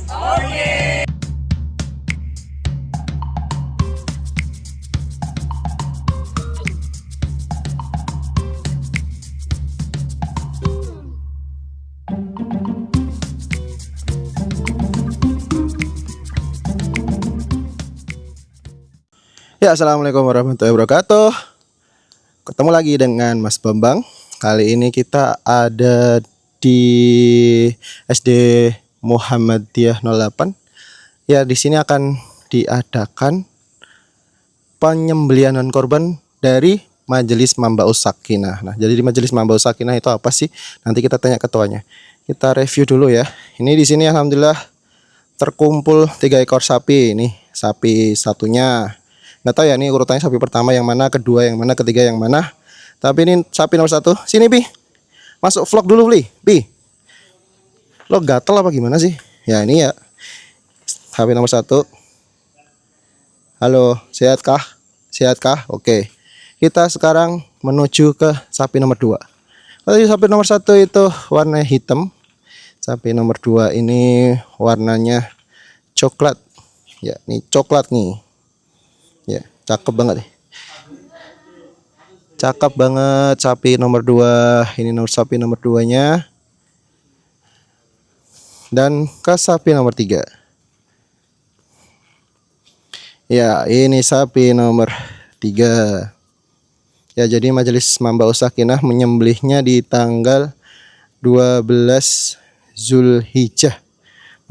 Ya, assalamualaikum warahmatullahi wabarakatuh. Ketemu lagi dengan Mas Bambang. Kali ini kita ada di SD Muhammadiyah 08. Ya, di sini akan diadakan penyembelihan korban dari Majelis Mambaus Sakinah. Nah, jadi di Majelis Mambaus Sakinah itu apa sih? Nanti kita tanya ketuanya. Kita review dulu ya. Ini di sini alhamdulillah terkumpul 3 ekor sapi. Ini sapi satunya. Nggak tahu ya ini urutannya sapi pertama yang mana, kedua yang mana, ketiga yang mana. Tapi ini sapi nomor 1. Sini Pi, masuk vlog dulu Pi. Lo gatel apa gimana sih? Ya ini ya sapi nomor 1. Halo, sehatkah? Sehatkah? Oke. Kita sekarang menuju ke sapi nomor 2. Tadi sapi nomor 1 itu warna hitam. Sapi nomor 2 ini warnanya coklat. Ya, ini coklat nih. Ya, cakep banget nih. Cakep banget sapi nomor 2. Ini nomor sapi nomor 2-nya. Dan ke sapi nomor 3. Ya, ini sapi nomor 3. Ya, jadi Majelis Mambaus Sakinah menyembelihnya di tanggal 12 Zulhijjah.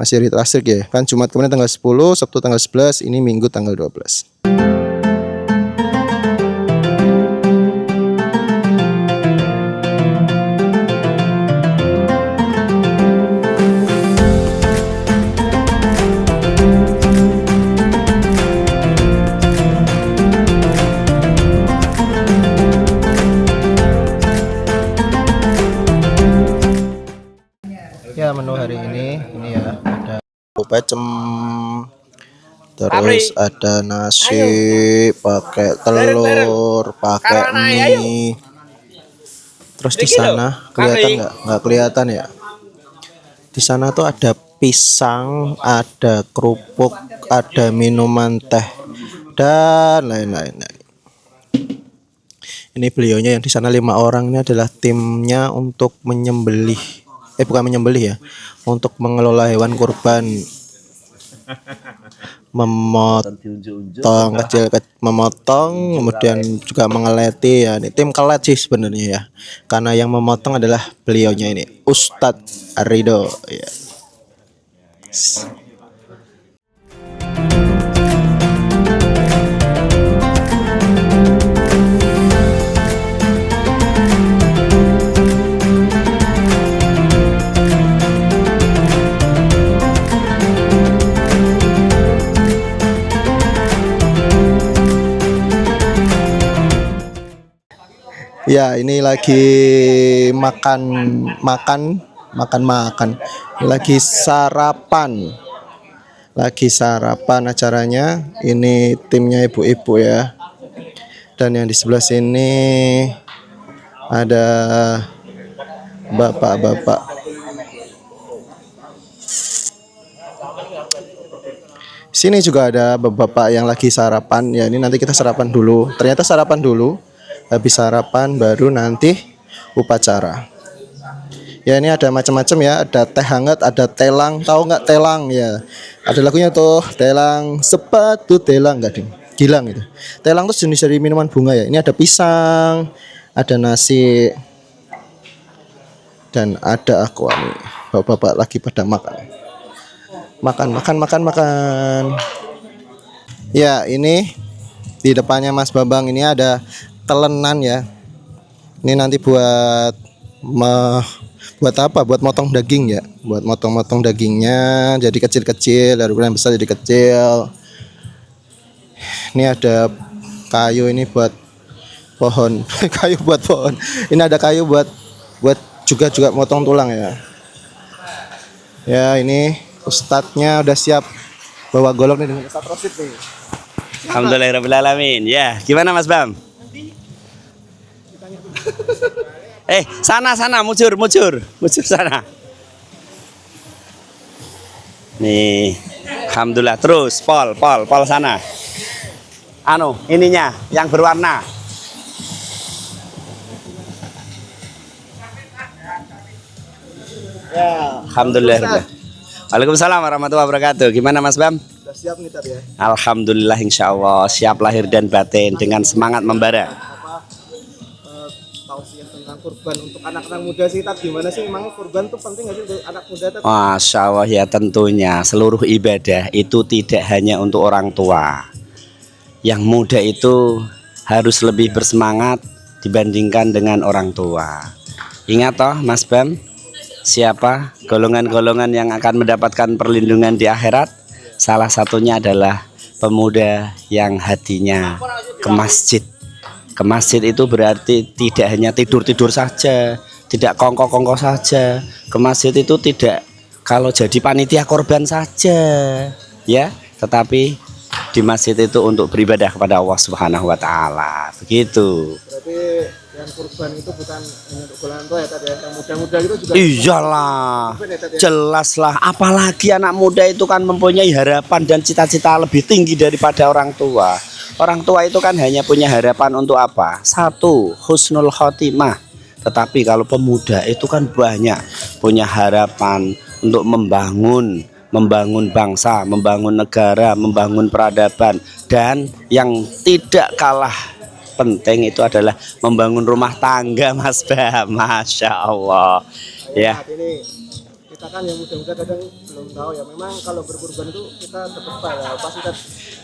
Masih hari terakhir ya. Kan Jumat kemarin tanggal 10, Sabtu tanggal 11, ini Minggu tanggal 12. Ya, menu hari ini ya ada pecem, terus ada nasi pakai telur, pakai mie. Terus di sana kelihatan nggak kelihatan ya? Di sana tuh ada pisang, ada kerupuk, ada minuman teh dan lain-lain. Ini beliaunya yang di sana 5 orang, ini adalah timnya untuk menyembelih. Bukan menyembelih ya, untuk mengelola hewan kurban, memotong memotong, kemudian juga mengeleti ya. Ini tim kelet sih sebenarnya ya, karena yang memotong adalah beliaunya ini, Ustadz Ridho ya. Ya, ini lagi makan. Lagi sarapan. Acaranya. Ini timnya ibu-ibu ya. Dan yang di sebelah sini ada bapak-bapak. Sini juga ada bapak-bapak yang lagi sarapan. Ya, ini nanti kita sarapan dulu. Ternyata sarapan dulu. Habis sarapan baru nanti upacara. Ya, ini ada macam-macam ya, ada teh hangat, ada telang. Tahu nggak telang ya? Ada lagunya tuh, telang sepatu telang nggak ding? Gilang itu. Telang itu jenis dari minuman bunga ya. Ini ada pisang, ada nasi, dan ada aqua nih. Bapak-bapak lagi pada makan. Makan. Ya, ini di depannya Mas Bambang ini ada telenan ya. Ini nanti buat apa? Buat motong daging ya. Buat motong dagingnya jadi kecil-kecil, lalu yang besar jadi kecil. Ini ada kayu ini buat pohon. Kayu buat pohon. Ini ada kayu buat juga motong tulang ya. Ya, ini ustadznya udah siap bawa golok nih dengan Ustadz Rosid nih. Alhamdulillahirrahmanirrahim. Ya, gimana Mas Bam? sana mujur sana. Nih, alhamdulillah. Terus, pol sana. Anu, ininya yang berwarna. Ya. Alhamdulillah. Waalaikumsalam warahmatullahi wabarakatuh. Gimana Mas Bam? Sudah siap nih tadi ya. Alhamdulillah, insya Allah siap lahir dan batin dengan semangat membara. Tausiah tentang kurban untuk anak-anak muda sih tadi gimana sih? Emang kurban tuh penting nggak sih untuk anak muda tadi? Masya Allah ya, tentunya seluruh ibadah itu tidak hanya untuk orang tua. Yang muda itu harus lebih bersemangat dibandingkan dengan orang tua. Ingat toh Mas Bam, siapa golongan-golongan yang akan mendapatkan perlindungan di akhirat? Salah satunya adalah pemuda yang hatinya ke masjid. Ke masjid itu berarti tidak hanya tidur-tidur saja, tidak kongko-kongko saja. Ke masjid itu tidak kalau jadi panitia korban saja, ya, tetapi di masjid itu untuk beribadah kepada Allah Subhanahu wa taala. Begitu. Berarti yang kurban itu bukan hanya untuk golongan tua ya tadi ya, yang muda-muda itu juga. Iyalah, Kurban ya tadi ya? jelas lah. Apalagi anak muda itu kan mempunyai harapan dan cita-cita lebih tinggi daripada orang tua. Orang tua itu kan hanya punya harapan untuk apa? Satu, husnul khotimah. Tetapi kalau pemuda itu kan banyak punya harapan untuk membangun bangsa, membangun negara, membangun peradaban, dan yang tidak kalah penting itu adalah membangun rumah tangga, Mas Bam. Masya Allah. Ya. Saat ini kita kan yang muda-muda kadang belum tahu ya. Memang kalau berkurban itu kita tetap ya pasti kita.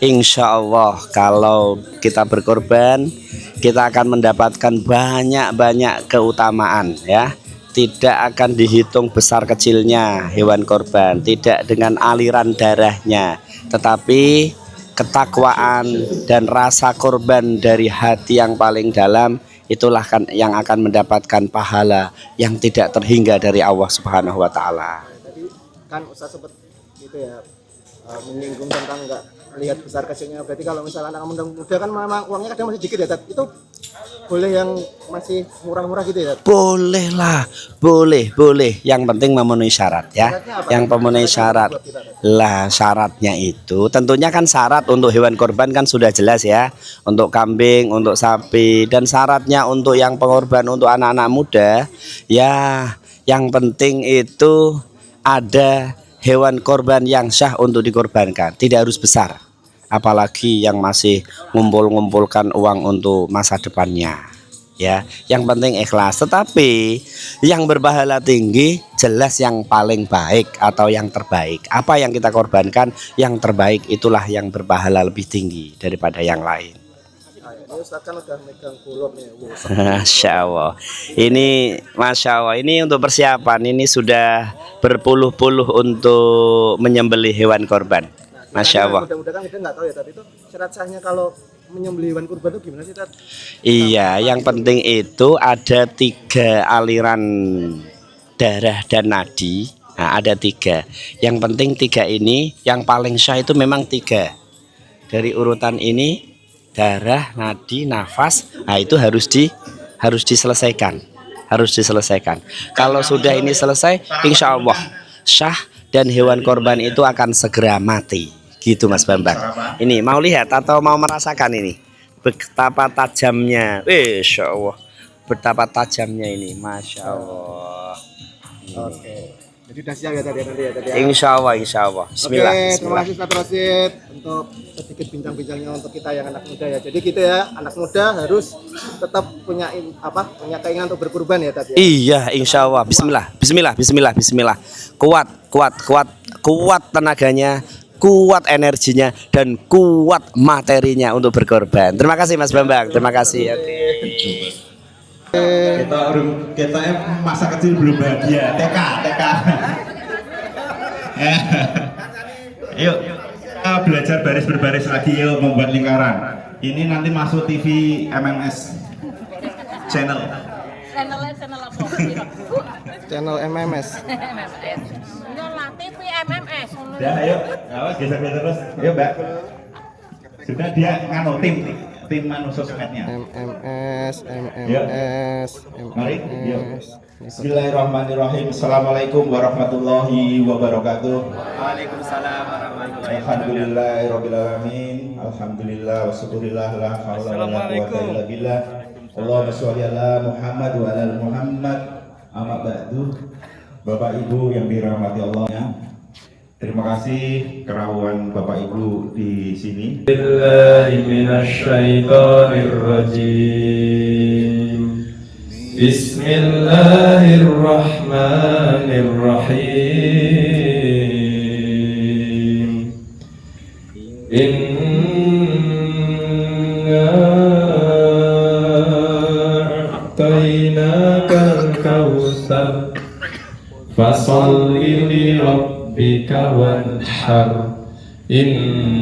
Insya Allah kalau kita berkorban kita akan mendapatkan banyak keutamaan ya. Tidak akan dihitung besar kecilnya hewan korban, tidak dengan aliran darahnya, tetapi ketakwaan dan rasa korban dari hati yang paling dalam, itulah kan yang akan mendapatkan pahala yang tidak terhingga dari Allah Subhanahu wa taala. Tadi kan Ustaz sempat gitu ya menyinggung tentang nggak lihat besar kecilnya. Berarti kalau misalnya anak muda kan memang uangnya kadang masih dikit ya, Tat. Itu boleh yang masih murah-murah gitu ya, Tat? Boleh lah, boleh. Yang penting memenuhi syarat ya. Yang memenuhi syarat lah, syaratnya itu tentunya kan syarat untuk hewan korban kan sudah jelas ya. Untuk kambing, untuk sapi, dan syaratnya untuk yang pengorban untuk anak-anak muda ya. Yang penting itu ada hewan korban yang syah untuk dikorbankan, tidak harus besar. Apalagi yang masih ngumpulkan uang untuk masa depannya. Ya, yang penting ikhlas. Tetapi yang berpahala tinggi jelas yang paling baik atau yang terbaik. Apa yang kita korbankan yang terbaik itulah yang berpahala lebih tinggi daripada yang lain. Ini Ustaz kan udah megang bulog nih. Masya Allah. Ini Masya Allah. Ini untuk persiapan. Ini sudah berpuluh-puluh untuk menyembelih hewan korban. Masya Allah. Mudah-mudahan kan kita nggak tahu ya tadi itu syarat sahnya kalau menyembelih hewan kurban itu gimana sih, Tat? Iya, yang penting itu ada 3 aliran darah dan nadi. Nah, ada 3. Yang penting 3 ini, yang paling syah itu memang 3. Dari urutan ini, darah, nadi, nafas, nah itu harus diselesaikan. Kalau sudah ini selesai, insya Allah syah dan hewan korban itu akan segera mati. Gitu Mas Bambang. Ini mau lihat atau mau merasakan ini? Betapa tajamnya. Insya Allah. Betapa tajamnya ini. Masya Allah. Oke. Jadi udah siap ya tadi ya tadi ya. Insya Allah. Bismillah. Oke, terima Bismillah. kasih Ustaz Rosid untuk sedikit bincang-bincangnya untuk kita yang anak muda ya. Jadi kita ya anak muda harus tetap punya keinginan untuk berkurban ya tadi. Iya, insya Allah. Bismillah. Kuat tenaganya, kuat energinya, dan kuat materinya untuk berkorban. Terima kasih Mas Bambang. Terima kasih. Kita masa kecil belum bahagia. TK. Yuk kita belajar baris berbaris lagi, yuk membuat lingkaran. Ini nanti masuk TV MMS channel apa? Channel MMS. Nyola TV MMS. ya. Ayo geser terus, yuk Mbak. Sudah dia nganu tim tim sosmednya. MMS. Mari, yuk. Bismillahirrahmanirrahim. Assalamualaikum warahmatullahi wabarakatuh. Waalaikumsalam warahmatullahi wabarakatuh. Alhamdulillahirabbil alamin. Alhamdulillah wa syukurillah la haula wala quwwata illa billah. Allahumma sholli ala Muhammad wa ala Muhammad. Amma ba'du. Bapak Ibu yang dirahmati Allah ya. Terima kasih kerawan Bapak Ibu di sini. Billahi minasyaitonir rajim. Bismillahirrahmanirrahim. Inna a'tainakal kautsar fasalli li rabbika wanhar. Inna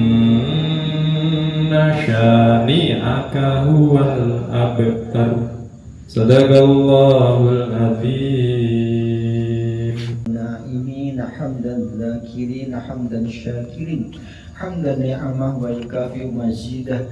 syani'aka huwal abtar. Sadaqallahul azim. Na'imina hamdan dzakirina hamdan syakirin hamdan ni'amah wa yukafi mazidah.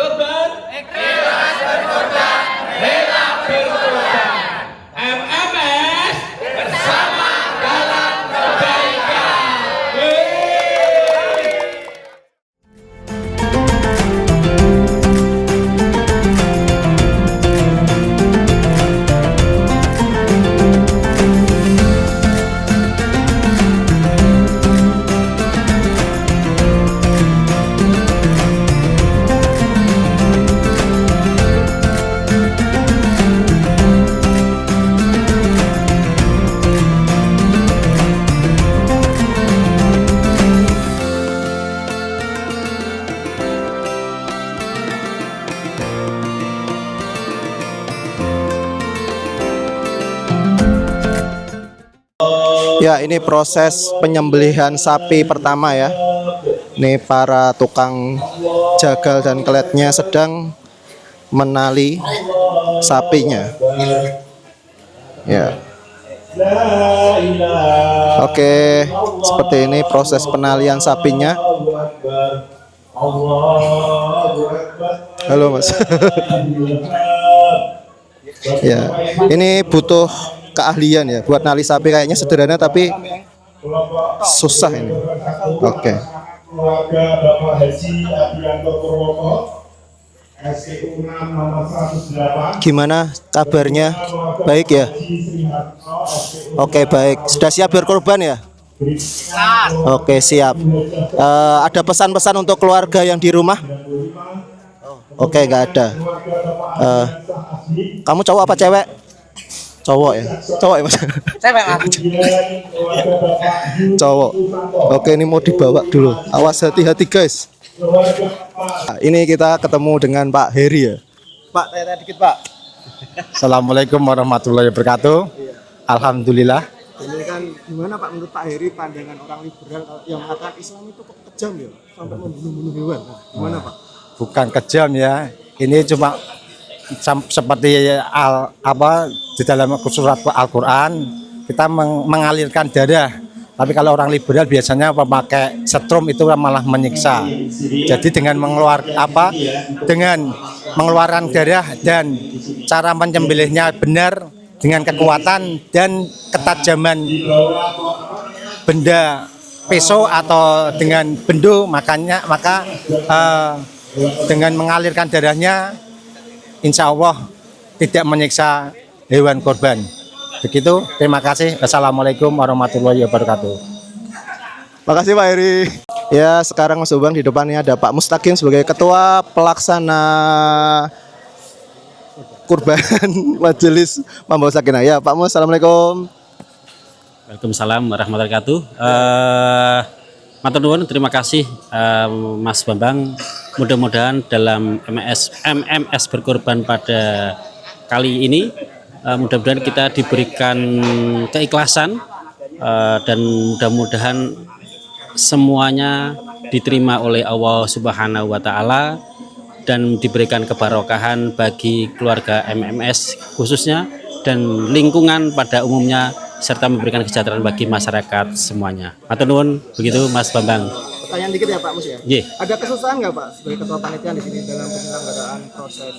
Ya, ini proses penyembelihan sapi pertama ya. Ini para tukang jagal dan keletnya sedang menali sapinya. Ya. Oke, seperti ini proses penalian sapinya. Halo Mas. Ya, ini butuh keahlian ya buat nali sapi, kayaknya sederhana tapi susah ini. Oke. Keluarga Bapak Haji Adianto Purwoko, SPU 6 nomor 108. Gimana kabarnya? Baik ya? Oke, baik. Sudah siap berkorban ya? Oke, siap. Ada pesan-pesan untuk keluarga yang di rumah? Oke, nggak ada. Kamu cowok apa cewek? Cowok ya? Cowok ya Mas? Cewek Mas. Cowok. Oke, ini mau dibawa dulu. Awas, hati-hati guys. Nah, ini kita ketemu dengan Pak Heri ya. Pak, tanya dikit Pak. Assalamualaikum warahmatullahi wabarakatuh. Alhamdulillah. Ini kan gimana Pak menurut Pak Heri pandangan orang liberal yang mengatakan Islam itu kok kejam ya sampai membunuh-bunuh hewan. Nah, gimana Pak? Bukan kejam ya. Ini cuma seperti di dalam surat Al-Qur'an kita mengalirkan darah. Tapi kalau orang liberal biasanya memakai setrum itu malah menyiksa. Jadi dengan mengeluarkan darah dan cara menyembelihnya benar dengan kekuatan dan ketajaman benda pisau atau dengan bendo, maka dengan mengalirkan darahnya insya Allah tidak menyiksa hewan korban. Begitu, terima kasih. Assalamualaikum warahmatullahi wabarakatuh. Makasih Pak Heri. Ya, sekarang Mas Ubang di depannya ada Pak Mustaqim sebagai ketua pelaksana kurban Majelis Mambaus Sakinah. Ya, Pak Mus, assalamualaikum. Waalaikumsalam warahmatullahi wabarakatuh. Matur nuwun, terima kasih Mas Bambang. Mudah-mudahan dalam MMS berkorban pada kali ini mudah-mudahan kita diberikan keikhlasan dan mudah-mudahan semuanya diterima oleh Allah Subhanahu wa taala dan diberikan kebarokahan bagi keluarga MMS khususnya dan lingkungan pada umumnya serta memberikan kesejahteraan bagi masyarakat semuanya. Matur nuwun, begitu Mas Bambang. pertanyaan dikit ya Pak Mus ya. Nggih. Ada kesusahan nggak Pak sebagai ketua panitia di sini dalam penyelenggaraan proses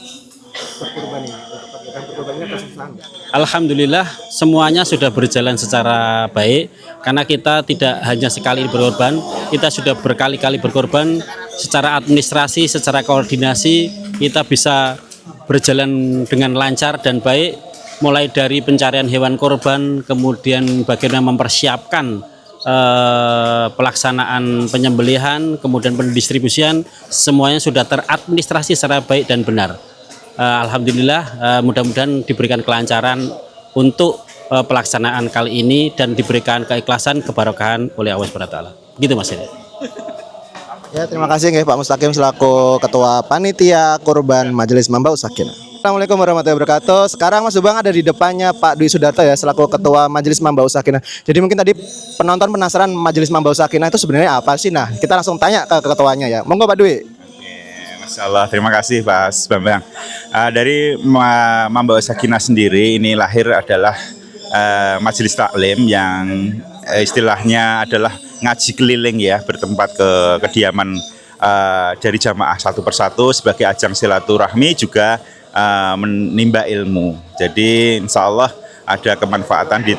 berkurban ini? Untuk kegiatan berkurban ini ada kesusahan nggak? Alhamdulillah semuanya sudah berjalan secara baik karena kita tidak hanya sekali berkorban, kita sudah berkali-kali berkorban secara administrasi, secara koordinasi kita bisa berjalan dengan lancar dan baik mulai dari pencarian hewan korban, kemudian bagaimana mempersiapkan pelaksanaan penyembelihan, kemudian pendistribusian, semuanya sudah teradministrasi secara baik dan benar. Alhamdulillah, mudah-mudahan diberikan kelancaran untuk pelaksanaan kali ini dan diberikan keikhlasan, keberkahan oleh Allah SWT. Begitu Mas. Ya, terima kasih nggih Pak Mustaqim selaku Ketua Panitia Kurban Majelis Mambaus Sakinah. Assalamualaikum warahmatullahi wabarakatuh. Sekarang Mas Subang ada di depannya Pak Dwi Sudarto ya selaku Ketua Majelis Mambaus Sakinah. Jadi mungkin tadi penonton penasaran Majelis Mambaus Sakinah itu sebenarnya apa sih? Nah, kita langsung tanya ke ketuanya ya. Monggo Pak Dwi. Masya Allah, terima kasih Pak Bambang. Dari Mambaus Sakinah sendiri ini lahir adalah majelis taklim yang istilahnya adalah ngaji keliling ya, bertempat ke kediaman dari jamaah satu persatu sebagai ajang silaturahmi juga menimba ilmu. Jadi insya Allah ada kemanfaatan di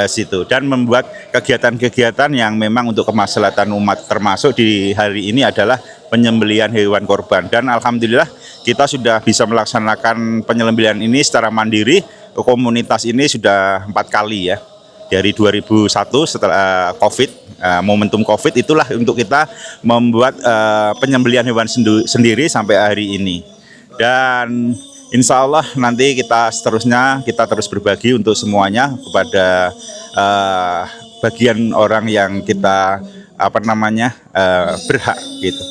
situ dan membuat kegiatan-kegiatan yang memang untuk kemaslahatan umat, termasuk di hari ini adalah penyembelihan hewan korban. Dan alhamdulillah kita sudah bisa melaksanakan penyembelihan ini secara mandiri. Komunitas ini sudah 4 kali ya, dari 2001 setelah COVID, momentum COVID itulah untuk kita membuat penyembelihan hewan sendiri sampai hari ini. Dan insya Allah nanti kita seterusnya kita terus berbagi untuk semuanya kepada bagian orang yang kita berhak gitu.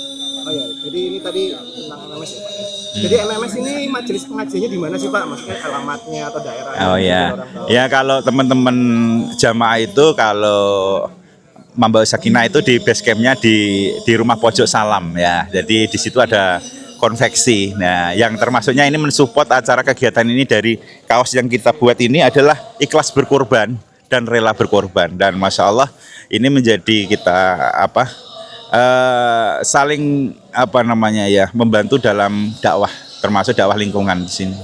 Oh ya, jadi ini tadi tentang MMS ya Pak. Jadi MMS ini majelis pengajiannya di mana sih Pak? Maksudnya alamatnya atau daerahnya? Oh ya, ya kalau teman-teman jamaah itu kalau Mambaus Sakinah itu di base campnya di rumah pojok Salam ya. Jadi di situ ada konveksi. Nah, yang termasuknya ini mensupport acara kegiatan ini dari kaos yang kita buat ini adalah ikhlas berkorban dan rela berkorban. Dan masya Allah ini menjadi kita saling membantu dalam dakwah, termasuk dakwah lingkungan di sini.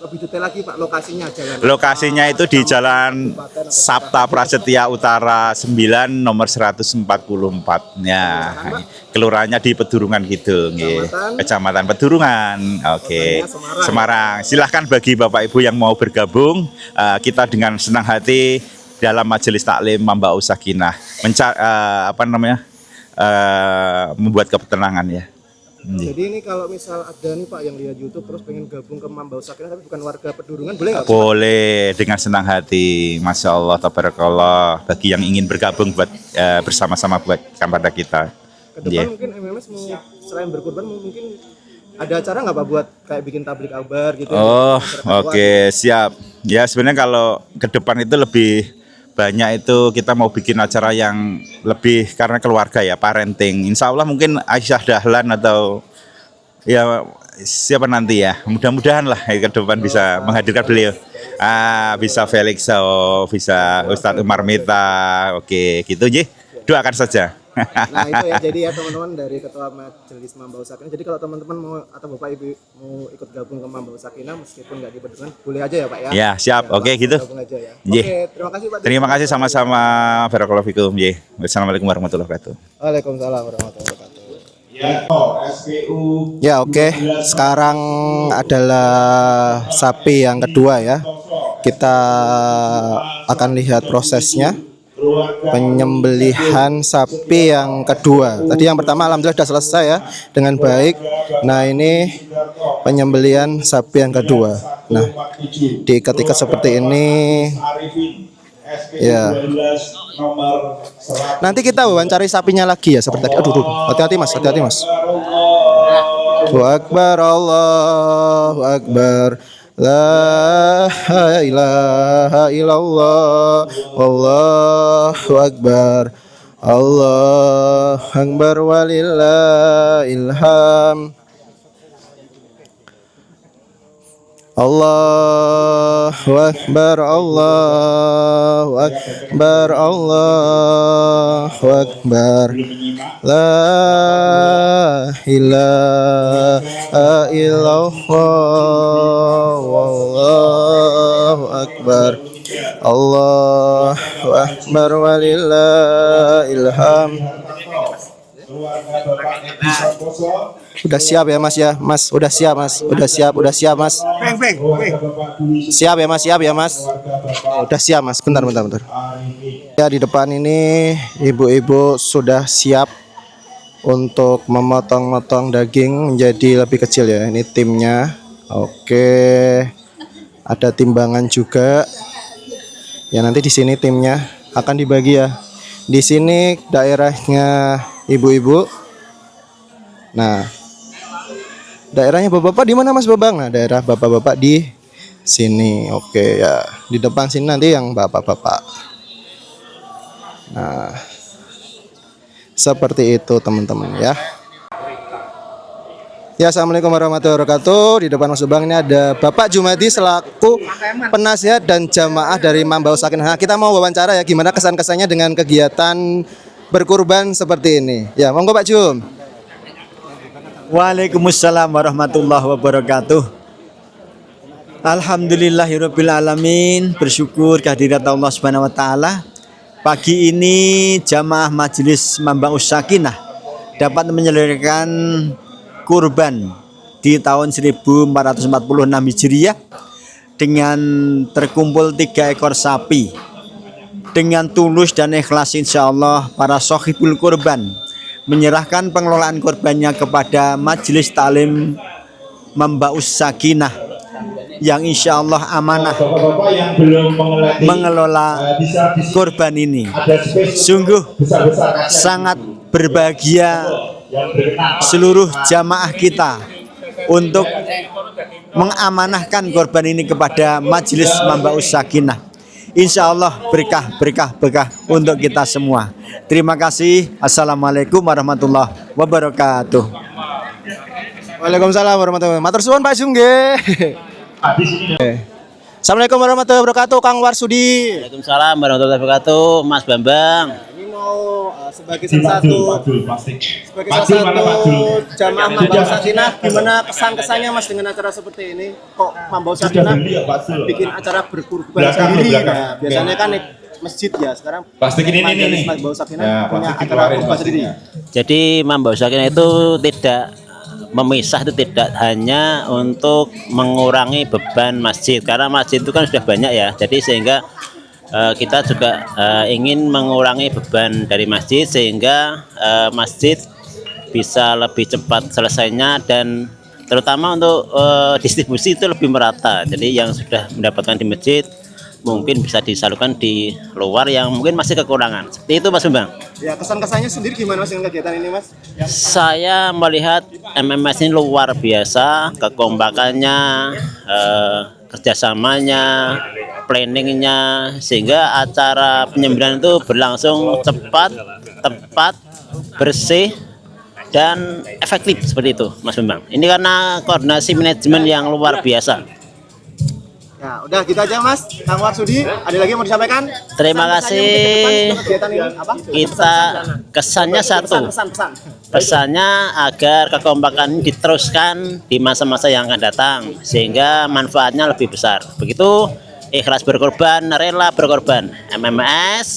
Lebih detail lagi Pak, lokasinya jalan. Lokasinya itu di Jalan Sabta Prasetya Utara 9 nomor 144 ya. Kelurahannya di Pedurungan gitu, Kecamatan Pedurungan. Oke. Semarang. Silahkan bagi Bapak Ibu yang mau bergabung, kita dengan senang hati dalam Majelis Taklim Mambaus Sakinah membuat ketenangan ya. Jadi ini kalau misal ada nih Pak yang lihat YouTube terus pengen gabung ke Mambaus Sakinah tapi bukan warga Pedurungan, boleh nggak? Boleh, dengan senang hati. Masya Allah, tabarakallah. Bagi yang ingin bergabung buat bersama-sama buat kepada kita. Kedepan mungkin MMS mau selain berkorban mungkin ada acara nggak Pak buat kayak bikin tablik akbar gitu? Oh, oke, siap. Ya sebenarnya kalau ke depan itu lebih banyak itu kita mau bikin acara yang lebih karena keluarga ya, parenting. Insya Allah mungkin Aisyah Dahlan atau ya siapa nanti ya, mudah-mudahan lah ke depan bisa menghadirkan beliau. Bisa Felix, bisa Ustadz Umar Mita, oke gitu Ji, doakan saja. Nah itu ya, jadi ya teman-teman dari Ketua Majelis Mambaus Sakinah. Jadi kalau teman-teman mau atau Bapak Ibu mau ikut gabung ke Mambaus Sakinah meskipun nggak di Pedurungan, boleh aja ya Pak ya. Ya siap, oke gitu. Gabung aja ya. Ye. Oke, terima kasih Pak. Terima kasih sama-sama. Barakallahu fikum. Wassalamualaikum warahmatullahi wabarakatuh. Waalaikumsalam warahmatullahi wabarakatuh. Ya oke, sekarang adalah sapi yang kedua ya. Kita akan lihat prosesnya. Penyembelihan sapi yang kedua. Tadi yang pertama alhamdulillah sudah selesai ya dengan baik. Nah ini penyembelihan sapi yang kedua. Nah diikat-ikat seperti ini ya. Nanti kita wawancari sapinya lagi ya seperti tadi. Aduh, hati-hati mas, hati-hati mas. Allahu Akbar, Allahu Akbar. La ilaha illallah wallahu akbar Allahu akbar walillahil ham. Allahu Akbar, Allahu Akbar, Allahu Akbar. La ilaha illallah, wallahu akbar. Allahu Akbar walillahil hamd. Udah siap ya Mas ya, Mas udah siap Mas, udah siap Mas. Siap ya Mas, siap ya Mas. Udah siap Mas, bentar. Ya di depan ini ibu-ibu sudah siap untuk memotong-motong daging menjadi lebih kecil ya. Ini timnya. Oke. Ada timbangan juga. Ya nanti di sini timnya akan dibagi ya. Di sini daerahnya ibu-ibu. Nah, daerahnya bapak-bapak di mana Mas Babang? Nah, daerah bapak-bapak di sini. Oke ya. Di depan sini nanti yang bapak-bapak. Nah, seperti itu teman-teman ya. Ya, assalamualaikum warahmatullahi wabarakatuh. Di depan Mas Babang ini ada Bapak Jumadi selaku penasihat dan jamaah dari Mambaus Sakinah. Nah, kita mau wawancara ya, gimana kesan-kesannya dengan kegiatan berkurban seperti ini. Ya, monggo Pak Jum. Waalaikumsalam warahmatullahi wabarakatuh. Alhamdulillahirabbil alamin, bersyukur kehadirat Allah Subhanahu wa taala. Pagi ini jamaah Majelis Mambaus Sakinah dapat menyelenggarakan kurban di tahun 1446 Hijriah dengan terkumpul 3 ekor sapi. Dengan tulus dan ikhlas insya Allah para sohibul kurban menyerahkan pengelolaan kurbannya kepada Majelis Taklim Mambaus Sakinah yang insya Allah amanah mengelola kurban ini. Sungguh sangat berbahagia seluruh jamaah kita untuk mengamanahkan korban ini kepada Majelis Mambaus Sakinah. Insya Allah berkah untuk kita semua. Terima kasih. Assalamualaikum warahmatullahi wabarakatuh. Waalaikumsalam warahmatullahi wabarakatuh. Matur suwun Pak Jum nggih. Assalamualaikum warahmatullahi wabarakatuh Kang Warsudi. Waalaikumsalam warahmatullahi wabarakatuh, Mas Bambang. Ini mau sebagai salah satu jamaah Mambaus Sakinah, gimana kesan-kesannya Mas dengan acara seperti ini? Kok Mambaus Sakinah bikin acara berkurban sendiri? Nah, biasanya kan masjid ya, sekarang Plastik ini Mambaus Sakinah punya acara kurban sendiri. Jadi Mambaus Sakinah itu tidak memisah, itu tidak hanya untuk mengurangi beban masjid, karena masjid itu kan sudah banyak ya, jadi sehingga kita juga ingin mengurangi beban dari masjid sehingga masjid bisa lebih cepat selesainya, dan terutama untuk distribusi itu lebih merata. Jadi yang sudah mendapatkan di masjid mungkin bisa disalurkan di luar yang mungkin masih kekurangan. Seperti itu Mas Bambang. Ya, kesan-kesannya sendiri gimana Mas dengan kegiatan ini Mas? Saya melihat MMS ini luar biasa, kekompakannya, kerjasamanya, planningnya, sehingga acara penyembelihan itu berlangsung cepat, tepat, bersih, dan efektif seperti itu Mas Bambang. Ini karena koordinasi manajemen yang luar biasa. Ya, udah gitu aja Mas. Kang Warsudi, ada lagi yang mau disampaikan? Terima kasih. Kegiatan ini apa? Kita kesannya satu. Pesannya agar kekompakan ini diteruskan di masa-masa yang akan datang sehingga manfaatnya lebih besar. Begitu, ikhlas berkorban, rela berkorban. MMS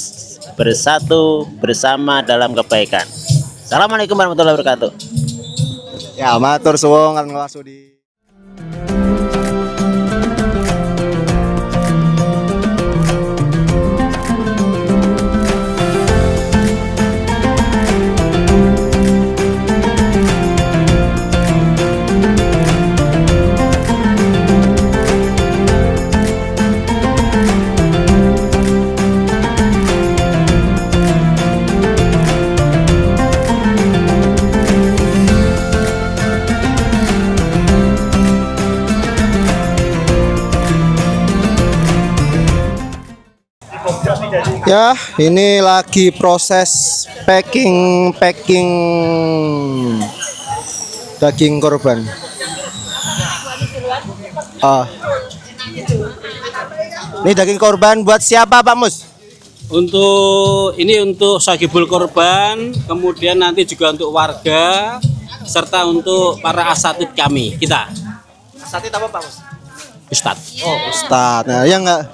bersatu bersama dalam kebaikan. Assalamualaikum warahmatullahi wabarakatuh. Ya, matur suwun Kang Warsudi. Ya, ini lagi proses packing daging korban. Oh. Ini daging korban buat siapa Pak Mus? Untuk sahibul korban, kemudian nanti juga untuk warga serta untuk para asatid kami kita. Asatid apa Pak Mus? Ustadz. Oh, Ustadz. Nah, ya enggak.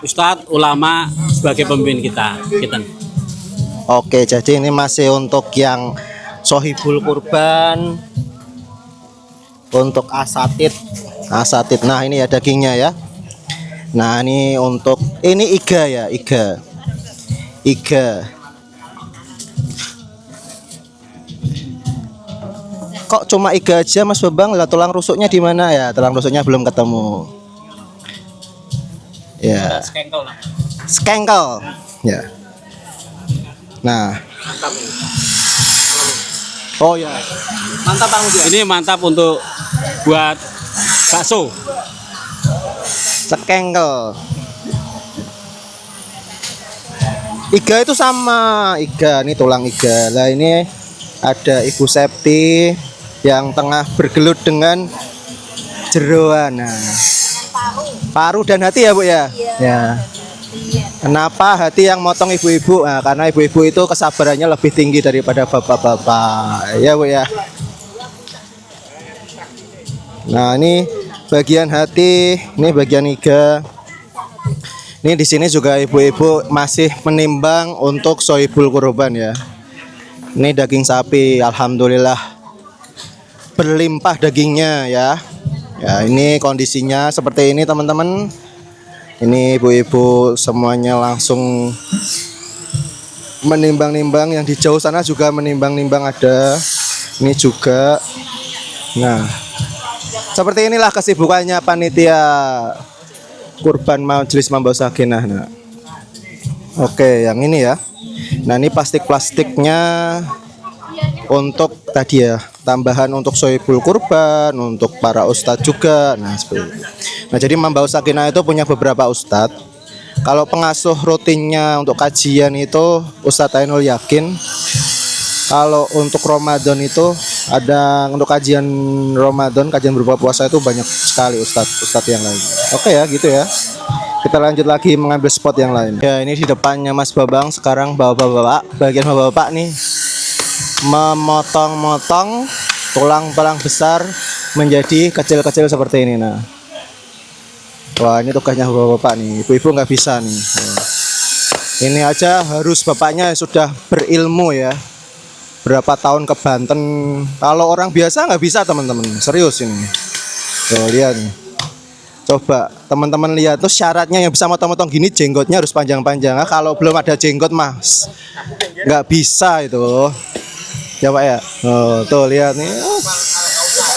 Ustadz, ulama sebagai pemimpin kita. Oke, jadi ini masih untuk yang sohibul kurban, untuk asatid. Nah ini ya dagingnya ya. Nah ini untuk ini iga ya, iga. Kok cuma iga aja Mas Bambang? Lah tulang rusuknya di mana ya? Tulang rusuknya belum ketemu. Ya. Skengkel. Ya. Nah. Oh ya. Mantap Bang. Ini mantap untuk buat bakso. Skengkel. Iga itu sama iga, ini tulang iga. Lah ini ada Ibu Septi yang tengah bergelut dengan jeroan. Nah. Paru dan hati ya Bu ya? Ya. Kenapa hati yang motong ibu-ibu? Nah, karena ibu-ibu itu kesabarannya lebih tinggi daripada bapak-bapak. Ya Bu ya. Nah, ini bagian hati, ini bagian iga. Ini di sini juga ibu-ibu masih menimbang untuk sohibul kurban ya. Ini daging sapi, alhamdulillah berlimpah dagingnya ya. Ya, ini kondisinya seperti ini teman-teman. Ini ibu-ibu semuanya langsung menimbang-nimbang, yang di jauh sana juga menimbang-nimbang ada. Ini juga. Nah, seperti inilah kesibukannya panitia kurban Majelis Mambaus Sakinah. Nah. Oke, yang ini ya. Nah, ini plastiknya untuk tadi ya, tambahan untuk sohibul kurban, untuk para ustadz juga. Nah, seperti itu. Nah, jadi Mambaus Sakinah itu punya beberapa ustadz. Kalau pengasuh rutinnya untuk kajian itu Ustadz Ainul Yakin. Kalau untuk Ramadan itu ada untuk kajian Ramadan, kajian berbuka puasa itu banyak sekali ustadz yang lain. Oke ya, gitu ya. Kita lanjut lagi mengambil spot yang lain. Ya, ini di depannya Mas Babang sekarang bapak-bapak, bagian bapak-bapak nih memotong-motong tulang-tulang besar menjadi kecil-kecil seperti ini. Nah, wah ini tugasnya bapak-bapak nih, ibu-ibu nggak bisa nih. Ini aja harus bapaknya sudah berilmu ya. Berapa tahun ke Banten. Kalau orang biasa nggak bisa teman-teman, serius ini. Tuh lihat nih. Coba teman-teman lihat tuh syaratnya yang bisa motong-motong gini jenggotnya harus panjang-panjang. Nah, kalau belum ada jenggot mas nggak bisa itu. Ya Pak ya. Oh, tuh lihat nih.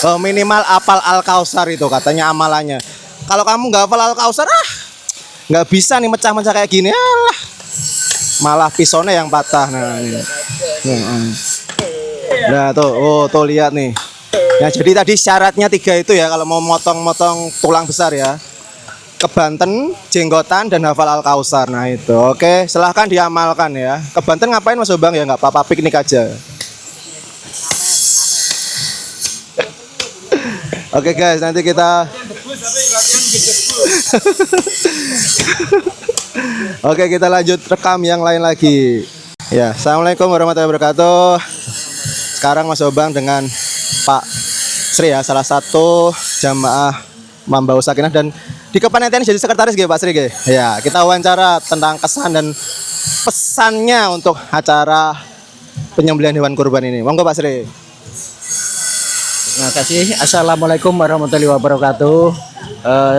Oh, minimal apal Al-Kausar itu katanya amalannya. Kalau kamu nggak hafal Al-Kausar nggak bisa nih mecah-mecah kayak gini. Alah. Malah pisaunya yang patah. Nah, ini. Nah tuh, oh tuh lihat nih. Ya jadi tadi syaratnya 3 itu ya kalau mau motong-motong tulang besar ya. Ke Banten, jenggotan dan hafal Al-Kausar. Nah itu, oke silahkan diamalkan ya. Ke Banten ngapain Mas Bang ya nggak apa-apa piknik aja. Oke guys, nanti kita. Oke kita lanjut rekam yang lain lagi. Ya, assalamualaikum warahmatullahi wabarakatuh. Sekarang Mas Bambang dengan Pak Sri ya, salah satu jamaah Mambaus Sakinah dan di kepanitiaan jadi sekretaris gitu Pak Sri gitu. Ya, kita wawancara tentang kesan dan pesannya untuk acara penyembelihan hewan kurban ini. Monggo Pak Sri. Terima kasih. Assalamualaikum warahmatullahi wabarakatuh.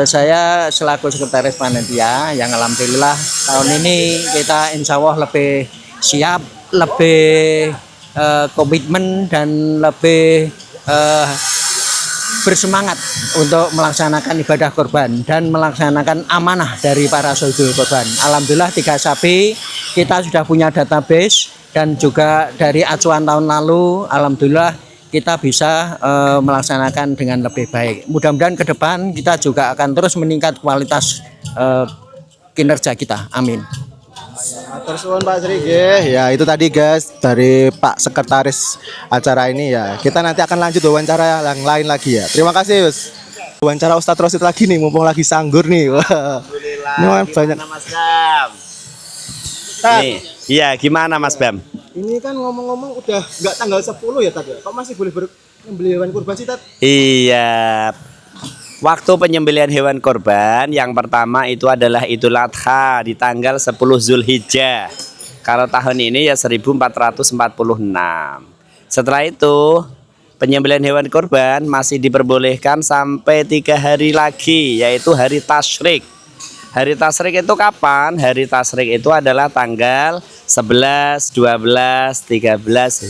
Saya selaku sekretaris panitia yang alhamdulillah tahun ini kita insya Allah lebih siap, lebih komitmen dan lebih bersemangat untuk melaksanakan ibadah kurban dan melaksanakan amanah dari para sohibul kurban. Alhamdulillah 3 sapi kita sudah punya database dan juga dari acuan tahun lalu alhamdulillah kita bisa melaksanakan dengan lebih baik. Mudah-mudahan ke depan kita juga akan terus meningkat kualitas kinerja kita. Amin. Terus Pak Sri, ya itu tadi guys dari Pak Sekretaris acara ini ya. Kita nanti akan lanjut wawancara yang lain lagi ya. Terima kasih Yus. Wawancara Ustadz Rosid lagi nih, mumpung lagi sanggur nih. Wah. Alhamdulillah. Ini Gimana banyak. Mas Bam? Nih, iya gimana Mas Bam? Ini kan ngomong-ngomong udah nggak tanggal 10 ya Tat ya? Kok masih boleh menyembelih hewan kurban sih Tat? Iya. Waktu penyembelihan hewan korban yang pertama itu adalah Idul Adha di tanggal 10 Zulhijjah. Kalau tahun ini ya 1446. Setelah itu penyembelihan hewan korban masih diperbolehkan sampai 3 hari lagi, yaitu hari tasyrik. Hari tasyrik itu kapan? Hari tasyrik itu adalah tanggal 11, 12, 13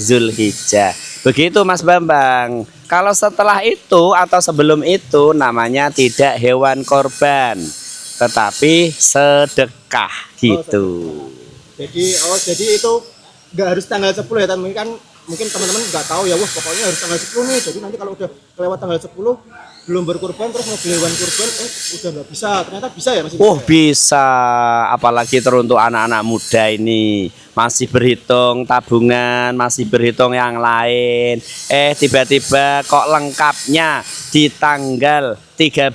Zulhijjah. Begitu Mas Bambang. Kalau setelah itu atau sebelum itu namanya tidak hewan korban, tetapi sedekah gitu. Jadi itu nggak harus tanggal 10 ya Tat? Mungkin teman-teman nggak tahu ya, wah pokoknya harus tanggal 10 nih. Jadi nanti kalau udah kelewat tanggal 10 belum berkurban terus mau beli hewan kurban, udah nggak bisa. Ternyata bisa ya masih. Oh bisa, apalagi teruntuk anak-anak muda ini masih berhitung tabungan, masih berhitung yang lain. Tiba-tiba kok lengkapnya di tanggal 13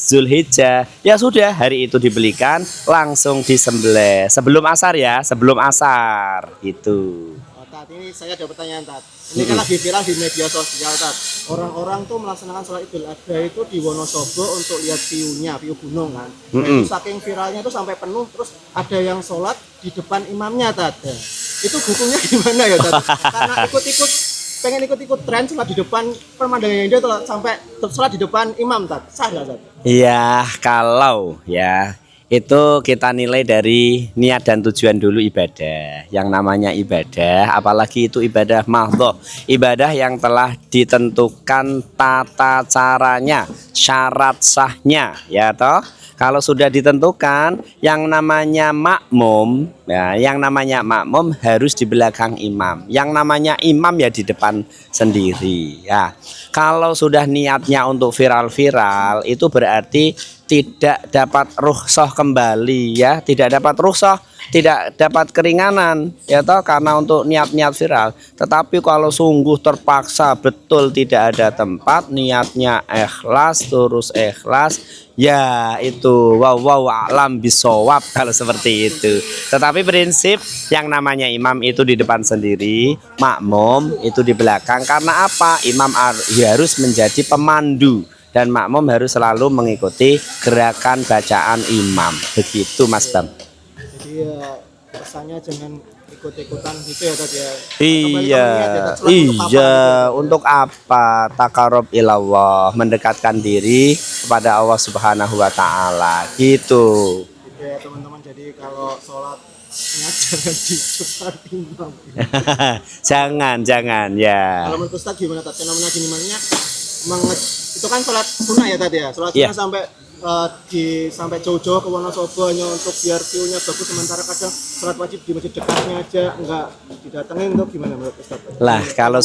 Zulhijjah. Ya sudah, hari itu dibelikan langsung disembelih. Sebelum asar ya, sebelum asar gitu. Tat, ini saya ada pertanyaan Tat. Ini kan lagi viral di media sosial Tat. Orang-orang tuh melaksanakan sholat Idul Adha itu di Wonosobo untuk lihat view gunung kan. Itu saking viralnya tuh sampai penuh, terus ada yang sholat di depan imamnya Tat. Ya. Itu hukumnya gimana ya Tat? Karena pengen ikut tren sholat di depan pemandangan dia sampai sholat di depan imam Tat. Sah nggak Tat? Iya, kalau ya itu kita nilai dari niat dan tujuan dulu ibadah. Yang namanya ibadah, apalagi itu ibadah mahdhah, ibadah yang telah ditentukan tata caranya, syarat sahnya, ya toh. Kalau sudah ditentukan, yang namanya makmum, ya, yang namanya makmum harus di belakang imam. Yang namanya imam ya di depan sendiri. Ya, kalau sudah niatnya untuk viral-viral, itu berarti tidak dapat rukhsah kembali, ya, tidak dapat rukhsah, tidak dapat keringanan, ya toh, karena untuk niat-niat viral. Tetapi kalau sungguh terpaksa betul tidak ada tempat, niatnya ikhlas, terus ikhlas, ya itu wow alam bisawab kalau seperti itu. Tetapi prinsip yang namanya imam itu di depan sendiri, makmum itu di belakang. Karena apa? Imam harus menjadi pemandu dan makmum harus selalu mengikuti gerakan bacaan imam. Begitu Mas Bam. Jadi ya pesannya jangan ikut-ikutan gitu ya Tat ya. Iya, untuk apa? Taqarrub ilallah, mendekatkan diri kepada Allah Subhanahu wa taala. Gitu. Gitu ya teman-teman. Jadi kalau sholat jangan di depan imam. jangan ya. Kalau menurut Ustaz gimana Tat? Fenomena gini makanya itu kan sholat sunnah ya Tat ya. Sholat sunnah sampai jauh-jauh ke Wonosobo hanya untuk biar view-nya bagus, sementara kadang sholat wajib di masjid dekatnya aja enggak didatengin. Untuk gimana menurut Ustaz? Lah kalau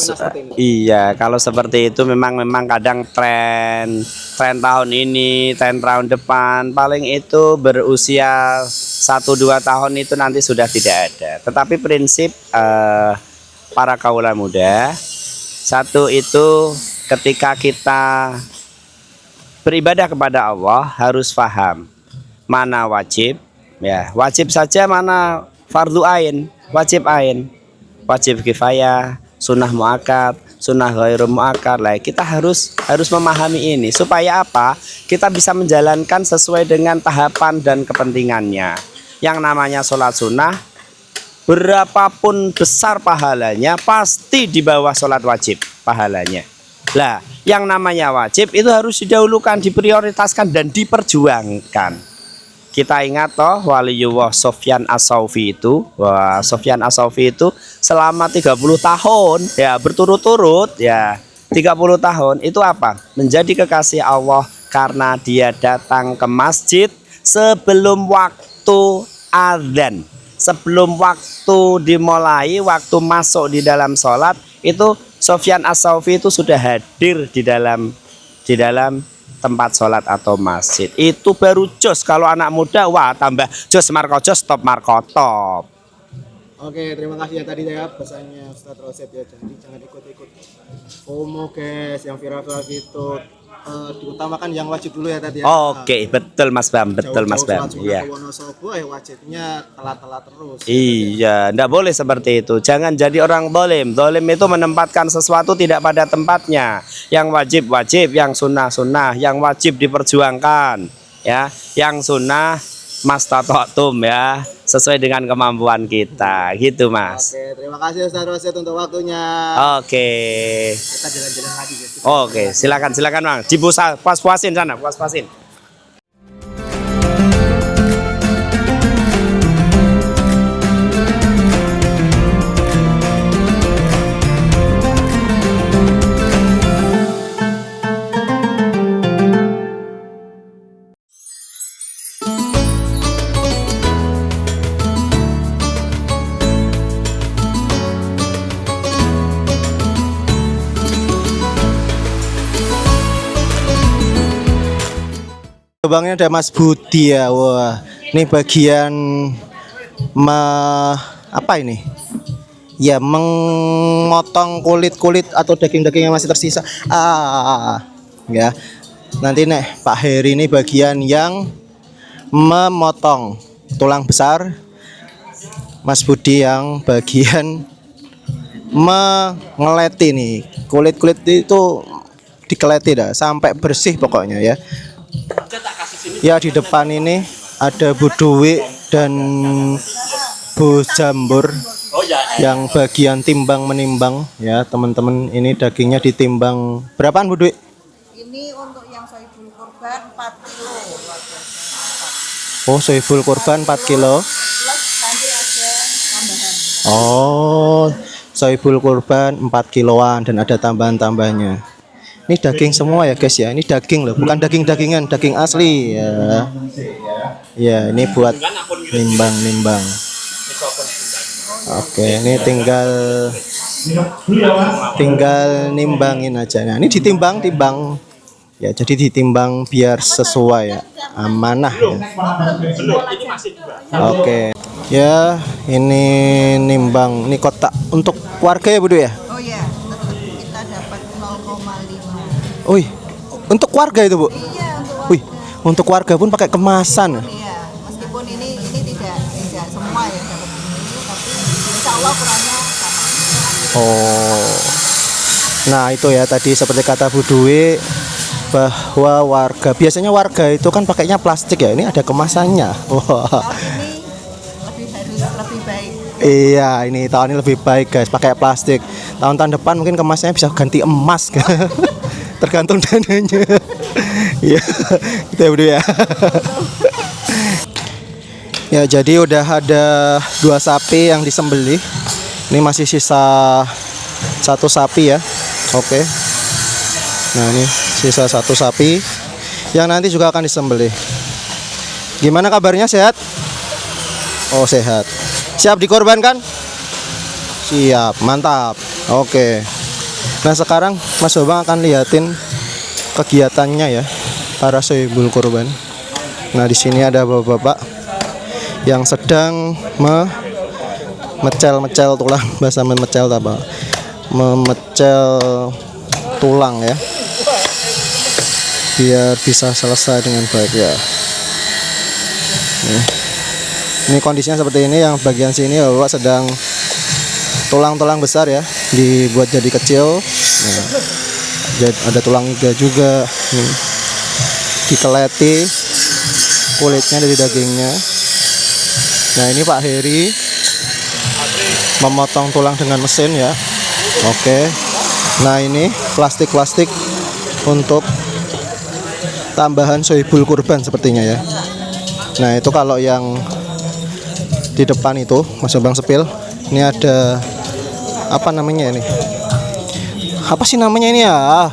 kalau seperti itu memang kadang tren tahun ini, tren tahun depan paling itu berusia 1-2 tahun itu nanti sudah tidak ada. Tetapi prinsip para kaula muda, satu itu ketika kita beribadah kepada Allah harus paham mana wajib, ya wajib saja, mana fardu ain, wajib ain, wajib kifayah, sunnah muakkad, sunnah ghairu muakkad. Lah kita harus memahami ini supaya apa? Kita bisa menjalankan sesuai dengan tahapan dan kepentingannya. Yang namanya sholat sunnah, berapapun besar pahalanya pasti di bawah sholat wajib pahalanya. Lah, yang namanya wajib itu harus didahulukan, diprioritaskan dan diperjuangkan. Kita ingat toh Waliyullah Sufyan As-Saufi itu, Sufyan As-Saufi itu selama 30 tahun ya berturut-turut ya 30 tahun itu apa? Menjadi kekasih Allah karena dia datang ke masjid sebelum waktu azan. Sebelum waktu dimulai, waktu masuk di dalam sholat itu Sufyan As-Saufi itu sudah hadir di dalam tempat sholat atau masjid. Itu baru jos. Kalau anak muda, wah tambah jos marko jos, top marko top. Oke, terima kasih ya tadi ya pesannya Ustadz Roset ya. Jadi jangan ikut-ikut FOMO guys, yang viral-viral gitu. Diutamakan yang wajib dulu ya tadi ya. Oke, betul Mas Bam, betul Mas Bam. Iya. Iya. Wonosobo wajibnya telat-telat terus. Iya, ndak boleh seperti itu. Jangan jadi orang dolim. Dolim itu menempatkan sesuatu tidak pada tempatnya. Yang wajib wajib, yang sunnah sunnah, yang wajib diperjuangkan, ya. Yang sunnah mastata'tum ya, sesuai dengan kemampuan kita, gitu Mas. Oke, terima kasih Ustadz Roset untuk waktunya. Oke. Kita jalan-jalan lagi guys. Oke, silakan Bang. Puas-puasin sana, puas-puasin. Lubangnya ada Mas Budi ya. Wah, ini bagian apa ini? Ya, memotong kulit-kulit atau daging-daging yang masih tersisa. Ya. Nanti Pak Heri ini bagian yang memotong tulang besar. Mas Budi yang bagian mengeleti nih. Kulit-kulit itu dikeleti dah sampai bersih pokoknya ya. Ya, di depan ini ada Bu Dwi dan Bu Jambur yang bagian timbang menimbang ya teman-teman. Ini dagingnya ditimbang berapaan Bu Dwi? Ini untuk yang sohibul kurban 4 kilo. Oh, sohibul kurban 4 kilo. Plus nanti ada tambahan. Oh, sohibul kurban 4 kiloan dan ada tambahan-tambahannya. Ini daging semua ya guys ya. Ini daging loh, bukan daging-dagingan, daging asli ya. Ya, ini buat nimbang-nimbang. Oke, ini tinggal nimbangin aja. Nah, ini ditimbang-timbang. Ya, jadi ditimbang biar sesuai ya. Amanah ya. Oke. Ya, ini nimbang. Ini kotak untuk keluarga ya, Bu ya? Oh ya, kita dapat 0,5. Wih, untuk warga itu Bu? Iya, untuk Wih, untuk warga pun pakai kemasan. iya, meskipun ini tidak semua ya dapat ini, tapi insya Allah ukurannya sama. Oh, nah itu ya tadi seperti kata Bu Dwi bahwa biasanya warga itu kan pakainya plastik ya. Ini ada kemasannya. Wah. Tahun ini lebih baik. Iya, ini tahun ini lebih baik guys, pakai plastik. Tahun-tahun depan mungkin kemasannya bisa ganti emas. Tergantung dananya. Iya, kita ya, ya. Ya, jadi udah ada 2 sapi yang disembelih. Ini masih sisa 1 sapi ya. Oke. Nah, ini sisa 1 sapi yang nanti juga akan disembelih. Gimana kabarnya, sehat? Oh, sehat. Siap dikorbankan? Siap, mantap. Oke. Nah, sekarang Mas Bambang akan liatin kegiatannya ya para sohibul kurban. Nah, di sini ada bapak-bapak yang sedang memecel tulang, bahasa memecel apa? Memecel tulang ya. Biar bisa selesai dengan baik ya. Ini kondisinya seperti ini, yang bagian sini bapak sedang tulang-tulang besar ya dibuat jadi kecil. Nah, ada tulang iga juga nih, dikeleti kulitnya dari dagingnya. Nah, ini Pak Heri memotong tulang dengan mesin ya. Oke. Nah, ini plastik-plastik untuk tambahan sohibul kurban sepertinya ya. Nah, itu kalau yang di depan itu Mas Bambang sepil. Ini ada apa namanya ini? Apa sih namanya ini ya?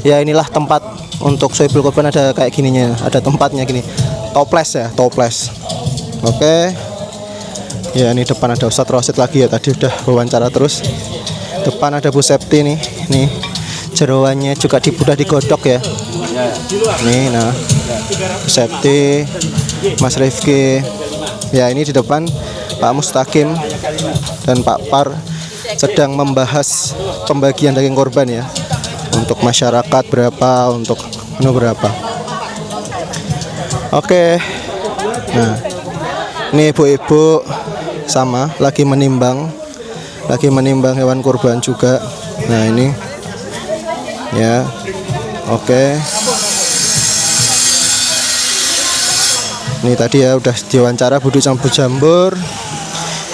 Ya, inilah tempat untuk sohibul kurban, ada kayak gininya, ada tempatnya gini. Toples ya, toples. Oke. Ya, ini depan ada Ustadz Rosid lagi ya, tadi udah wawancara terus. Depan ada Bu Septi nih. Nih, jeroannya juga udah digodok ya. Nih, nah. Bu Septi, Mas Rifki. Ya, ini di depan Pak Mustaqim dan Pak Par sedang membahas pembagian daging korban ya. Untuk masyarakat berapa, untuk berapa. Oke. Nah, ini ibu-ibu sama lagi menimbang hewan kurban juga. Nah, ini ya. Oke. Ini tadi ya udah diwawancara Bu Jambur.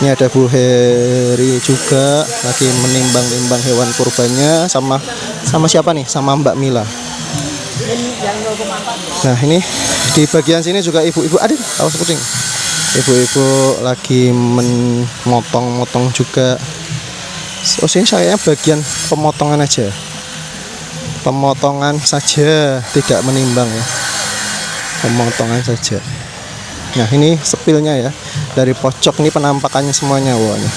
Ini ada Bu Heri juga lagi menimbang-nimbang hewan kurbannya sama siapa nih? Sama Mbak Mila. Nah, ini di bagian sini juga ibu-ibu ada awas kucing. Ibu-ibu lagi memotong juga. Oh, sini saya bagian pemotongan aja. Pemotongan saja, tidak menimbang ya. Pemotongan saja. Nah, ini sepilnya ya. Dari pojok ini penampakannya semuanya. Wah, ini.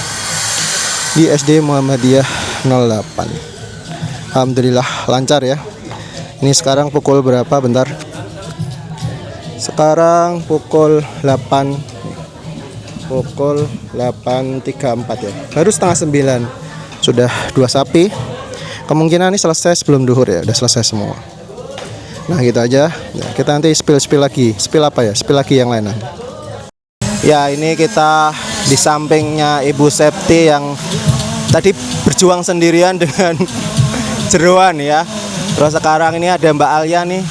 Di SD Muhammadiyah 08. Alhamdulillah lancar ya. Ini sekarang pukul berapa? Bentar. Sekarang pukul 8. Pukul 8.34 ya. Baru setengah 9. Sudah 2 sapi. Kemungkinan ini selesai sebelum duhur ya. Udah selesai semua. Nah, gitu aja. Nah, kita nanti spill lagi. Spill apa ya? Spill lagi yang lain. Ya, ini kita di sampingnya Ibu Septi yang tadi berjuang sendirian dengan jeroan ya. Terus sekarang ini ada Mbak Alia nih.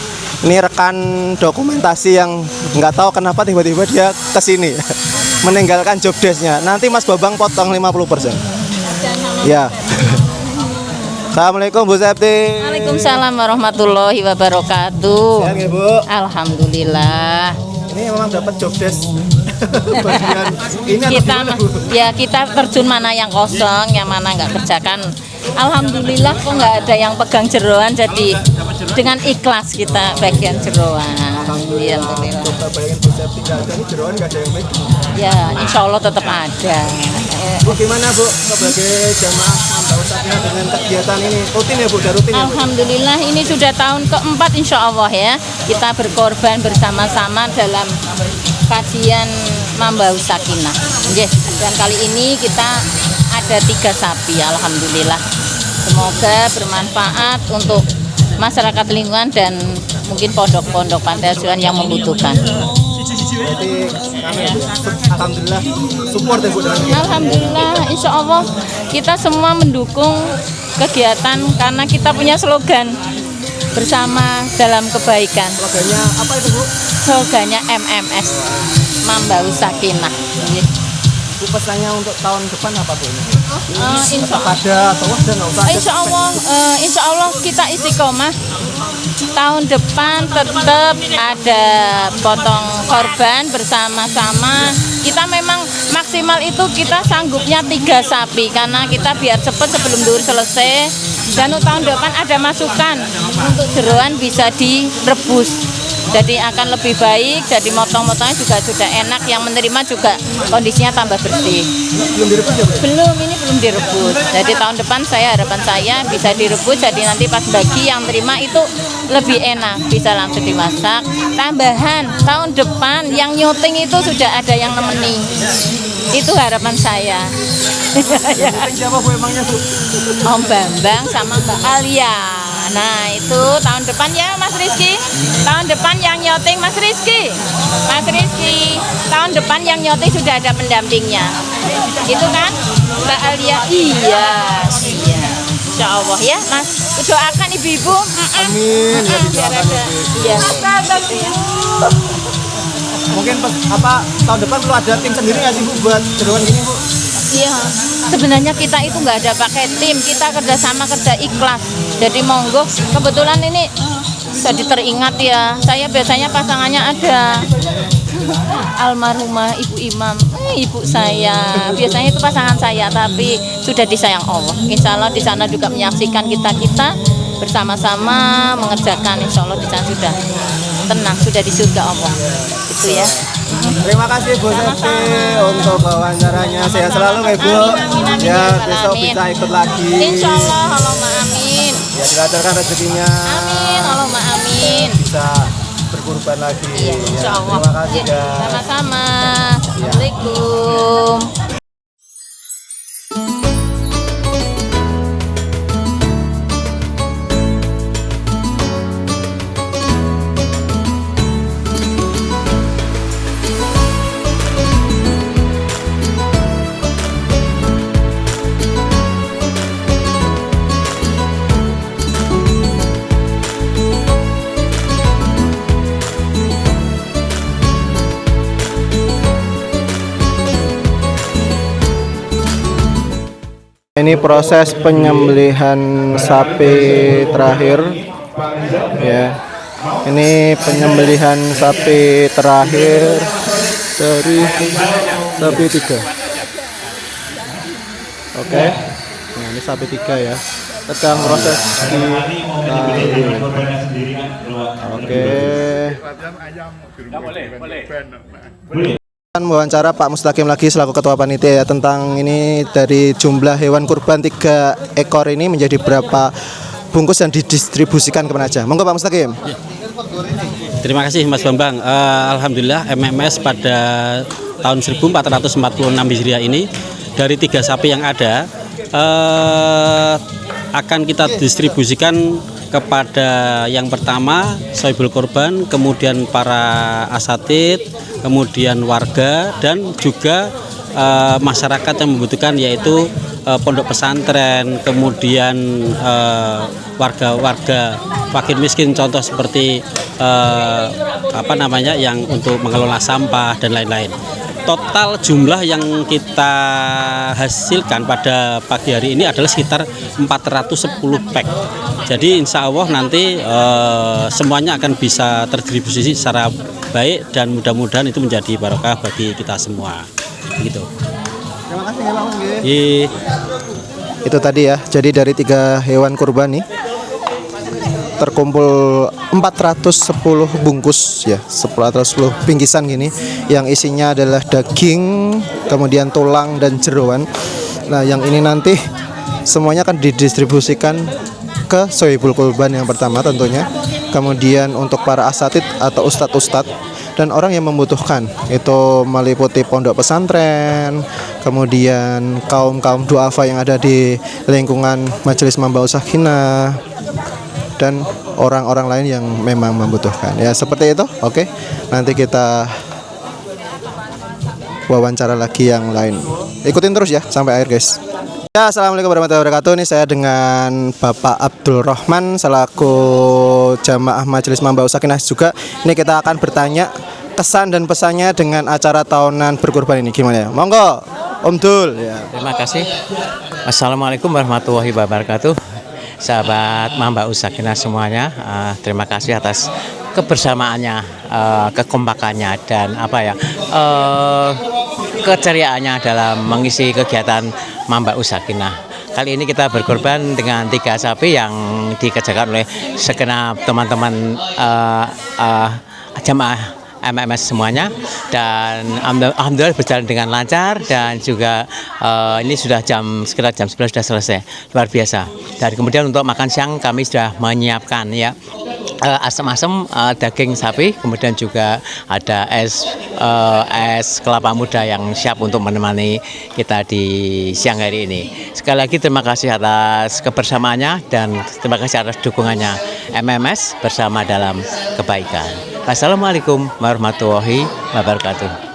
Ini rekan dokumentasi yang nggak tahu kenapa tiba-tiba dia kesini meninggalkan job desk-nya. Nanti Mas Babang potong 50%. Ya. Assalamualaikum Bu Septi. Waalaikumsalam warahmatullahi wabarakatuh. Sehat ya, Bu? Alhamdulillah. Ini memang dapat job desk. Kita terjun mana yang kosong, yang mana nggak kerjakan. Alhamdulillah kok nggak ada yang pegang jeroan, jadi dengan ikhlas kita bagian jeroan. Alhamdulillah. Ya, insya Allah tetap ada. Bagaimana Bu sebagai jamaah Mamba Sakinah dengan kegiatan ini? Rutin ya Bu? Rutin ya, Bu? Alhamdulillah ini sudah tahun keempat insya Allah ya. Kita berkorban bersama-sama dalam kajian Mamba Sakinah. Dan kali ini kita ada 3 sapi, alhamdulillah. Semoga bermanfaat untuk masyarakat lingkungan dan mungkin pondok-pondok panti asuhan yang membutuhkan. Jadi alhamdulillah support ya Bu. Alhamdulillah, insya Allah kita semua mendukung kegiatan karena kita punya slogan bersama dalam kebaikan. Slogannya apa itu Bu? Slogannya MMS, Mamba Sakinah. Bu, pesannya untuk tahun depan apa Bu ini? Insya Allah. Insya Allah kita istiqomah. Tahun depan tetap ada potong korban bersama-sama. Kita memang maksimal itu kita sanggupnya 3 sapi karena kita biar cepat sebelum duhur selesai. Dan untuk tahun depan ada masukan untuk jeroan bisa direbus. Jadi akan lebih baik, jadi motong-motongnya juga sudah enak, yang menerima juga kondisinya tambah bersih. Belum direbus ya Bu? Belum, ini belum direbus. Jadi tahun depan harapan saya bisa direbus, jadi nanti pas bagi yang terima itu lebih enak, bisa langsung dimasak. Tambahan, tahun depan yang nyuting itu sudah ada yang nemeni. Itu harapan saya. Siapa Bu emangnya Bu? Om Bambang sama Mbak Alia. Nah itu tahun depan ya Mas Rizky. Tahun depan yang nyoting Mas Rizky. Mas Rizky, tahun depan yang nyoting sudah ada pendampingnya. Itu kan Mbak Alia. Iya. Insya Allah ya Mas. Doakan ibu-ibu. Amin. Biar ada. Iya. Mungkin tahun depan perlu ada tim sendiri nggak sih Bu buat jeroan ini Bu? Iya, sebenarnya kita itu nggak ada pakai tim, kita kerjasama, kerja ikhlas. Jadi monggo, kebetulan ini jadi teringat ya, saya biasanya pasangannya ada almarhumah Ibu Imam, ibu saya. Biasanya itu pasangan saya, tapi sudah disayang Allah. Insya Allah di sana juga menyaksikan kita bersama-sama mengerjakan. Insya Allah di sana sudah tenang, sudah di surga Allah. Itu ya. Terima kasih Bu Septi untuk wawancaranya. Sehat selalu ya Bu. Ya, besok bisa ikut lagi. Insya Allah, Allahumma amin. Ya, dilancarkan rezekinya. Amin, Allahumma amin. Bisa berkurban lagi. Iya, insya Allah. Terima kasih ya. Sama-sama. Assalamualaikum. ini proses penyembelihan sapi terakhir ya. Ini penyembelihan sapi terakhir dari sapi 3. Oke. Nah, ini sapi 3 ya. Sedang proses Oke. Wawancara Pak Mustaqim lagi selaku Ketua Panitia ya, tentang ini dari jumlah hewan kurban 3 ekor ini menjadi berapa bungkus yang didistribusikan kemana aja. Monggo Pak Mustaqim. Terima kasih Mas Bambang. Alhamdulillah MMS pada tahun 1446 Hijriah ini dari 3 sapi yang ada akan kita distribusikan kepada yang pertama sohibul korban, kemudian para asatid, kemudian warga dan juga masyarakat yang membutuhkan, yaitu pondok pesantren, kemudian warga-warga fakir miskin, contoh seperti yang untuk mengelola sampah dan lain-lain. Total jumlah yang kita hasilkan pada pagi hari ini adalah sekitar 410 pack. Jadi insya Allah nanti semuanya akan bisa terdistribusi secara baik dan mudah-mudahan itu menjadi barokah bagi kita semua. Gitu. Terima kasih ya Bang. Itu tadi ya. Jadi dari 3 hewan kurban nih terkumpul 410 bungkus ya, 410 bingkisan gini yang isinya adalah daging, kemudian tulang dan jeroan. Nah, yang ini nanti semuanya akan didistribusikan ke sohibul kurban yang pertama tentunya, kemudian untuk para asatid atau ustadz-ustadz dan orang yang membutuhkan, itu meliputi pondok pesantren, kemudian kaum-kaum duafa yang ada di lingkungan Majelis Mambaus Sakinah dan orang-orang lain yang memang membutuhkan. Ya seperti itu. Oke. Nanti kita wawancara lagi yang lain. Ikutin terus ya sampai akhir, guys. Ya, assalamualaikum warahmatullahi wabarakatuh. Ini saya dengan Bapak Abdul Rahman selaku jamaah Majelis Mambaus Sakinah juga. Ini kita akan bertanya kesan dan pesannya dengan acara tahunan berkurban ini gimana ya? Monggo, Om Dul. Ya. Terima kasih. Assalamualaikum warahmatullahi wabarakatuh. Sahabat Mambaus Sakinah semuanya, terima kasih atas kebersamaannya, kekompakannya dan keceriaannya dalam mengisi kegiatan Mambaus Sakinah. Kali ini kita berkorban dengan 3 sapi yang dikerjakan oleh segenap teman-teman jamaah MMS semuanya, dan alhamdulillah berjalan dengan lancar dan juga ini sudah sekitar jam 11 sudah selesai, luar biasa. Dan kemudian untuk makan siang kami sudah menyiapkan ya asam-asam daging sapi, kemudian juga ada es kelapa muda yang siap untuk menemani kita di siang hari ini. Sekali lagi terima kasih atas kebersamaannya dan terima kasih atas dukungannya MMS bersama dalam kebaikan. Assalamualaikum warahmatullahi wabarakatuh.